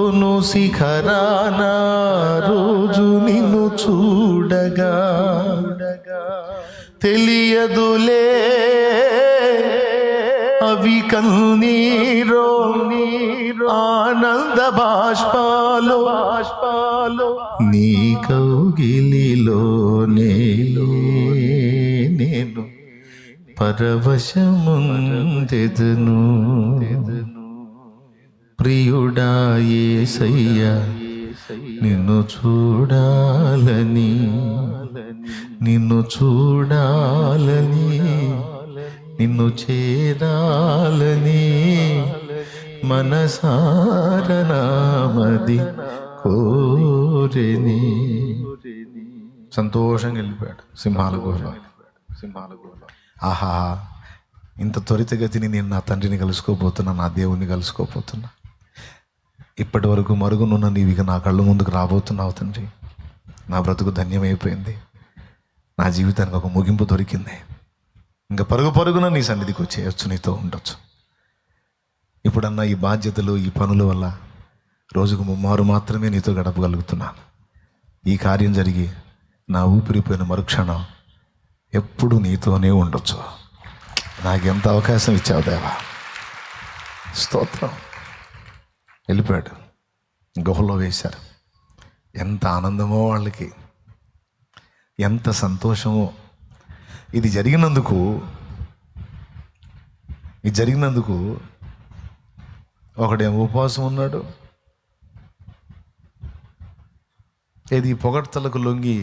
ఎత్తును శిఖరాన రోజు నిన్ను చూడగా తెలియదులే అవి కన్నీరో ఆనంద బాష్పాలు నీ కౌగిలిలోనే నేను పరవశముందెదను. ప్రియుడా యేసయ్యా నిన్ను చూడాలని నిన్ను చేరాలని మనసారనామది కోరిని. సంతోషంగా వెళ్ళిపోయాడు సింహాల గుహలో. ఆహా, ఇంత త్వరితగతిని నేను నా తండ్రిని కలుసుకోపోతున్నా, నా దేవుణ్ణి కలుసుకోపోతున్నా. ఇప్పటి వరకు మరుగునున్న నీవిగా నా కళ్ళు ముందుకు రాబోతున్నావు తండ్రి. నా బ్రతుకు ధన్యమైపోయింది, నా జీవితానికి ఒక ముగింపు దొరికింది. ఇంకా పరుగున నీ సన్నిధికి వచ్చేయచ్చు, నీతో ఉండొచ్చు. ఇప్పుడన్నా ఈ బాధ్యతలు, ఈ పనుల వల్ల రోజుకు 3 మారు మాత్రమే నీతో గడపగలుగుతున్నాను. ఈ కార్యం జరిగి నా ఊపిరిపోయిన మరుక్షణం ఎప్పుడు నీతోనే ఉండొచ్చు. నాకెంత అవకాశం ఇచ్చావు దేవా, స్తోత్రం. వెళ్ళిపోయాడు, గుహలో వేశారు. ఎంత ఆనందమో వాళ్ళకి, ఎంత సంతోషమో. ఇది జరిగినందుకు ఒకడేమో ఉపవాసం ఉన్నాడు, ఇది పొగడ్తలకు లొంగి